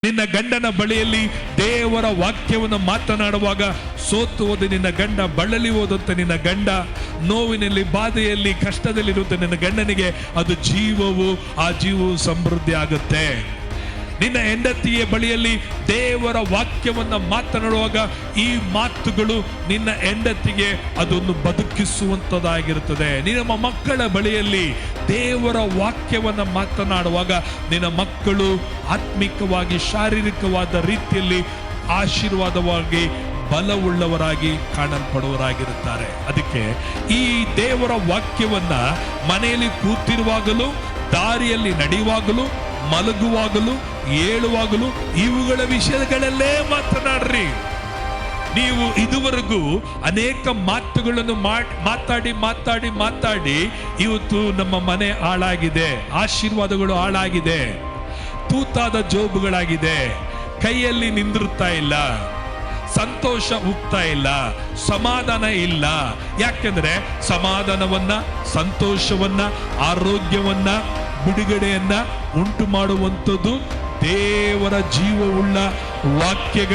ನಿನ್ನ ಗಂಡನ ಬಳಿಯಲ್ಲಿ ದೇವರ ವಾಕ್ಯವನ್ನು ಮಾತನಾಡುವಾಗ ಸೋತು ಹೋದ ನಿನ್ನ ಗಂಡ, ಬಳಲಿ ಹೋದಂತೆ ನಿನ್ನ ಗಂಡ, ನೋವಿನಲ್ಲಿ, ಬಾಧೆಯಲ್ಲಿ, ಕಷ್ಟದಲ್ಲಿರುವಂತೆ ನಿನ್ನ ಗಂಡನಿಗೆ ಅದು ಜೀವವು, ಆ ಜೀವವು ಸಮೃದ್ಧಿ ಆಗುತ್ತೆ. ನಿನ್ನ ಹೆಂಡತಿಯ ಬಳಿಯಲ್ಲಿ ದೇವರ ವಾಕ್ಯವನ್ನ ಮಾತನಾಡುವಾಗ ಈ ಮಾತುಗಳು ನಿನ್ನ ಹೆಂಡತಿಗೆ ಅದನ್ನು ಬದುಕಿಸುವಂತದ್ದಾಗಿರುತ್ತದೆ. ನಿನ್ನ ಮಕ್ಕಳ ಬಳಿಯಲ್ಲಿ ದೇವರ ವಾಕ್ಯವನ್ನ ಮಾತನಾಡುವಾಗ ನಿನ್ನ ಮಕ್ಕಳು ಆತ್ಮಿಕವಾಗಿ, ಶಾರೀರಿಕವಾದ ರೀತಿಯಲ್ಲಿ ಆಶೀರ್ವಾದವಾಗಿ, ಬಲವುಳ್ಳವರಾಗಿ ಕಾಣಲ್ಪಡುವವರಾಗಿರುತ್ತಾರೆ. ಅದಕ್ಕೆ ಈ ದೇವರ ವಾಕ್ಯವನ್ನ ಮನೆಯಲ್ಲಿ ಕೂತಿರುವಾಗಲೂ, ದಾರಿಯಲ್ಲಿ ನಡೆಯುವಾಗಲೂ, ಮಲಗುವಾಗಲೂ, ಏಳುವಾಗಲೂ ಇವುಗಳ ವಿಷಯಗಳಲ್ಲೇ ಮಾತನಾಡ್ರಿ. ನೀವು ಇದುವರೆಗೂ ಅನೇಕ ಮಾತುಗಳನ್ನು ಮಾತಾಡಿ ಇವತ್ತು ನಮ್ಮ ಮನೆ ಹಾಳಾಗಿದೆ, ಆಶೀರ್ವಾದಗಳು ಹಾಳಾಗಿದೆ, ತೂತಾದ ಜೋಬುಗಳಾಗಿದೆ, ಕೈಯಲ್ಲಿ ನಿಂದಿರುತ್ತಾ ಇಲ್ಲ, ಸಂತೋಷ ಹೋಗ್ತಾ ಇಲ್ಲ, ಸಮಾಧಾನ ಇಲ್ಲ. ಯಾಕೆಂದ್ರೆ ಸಮಾಧಾನವನ್ನ, ಸಂತೋಷವನ್ನ, ಆರೋಗ್ಯವನ್ನ, ಬಿಡುಗಡೆಯನ್ನ ಉಂಟು ಮಾಡುವಂಥದ್ದು ದೇವರ ಜೀವವುಳ್ಳ ವಾಕ್ಯಗಳ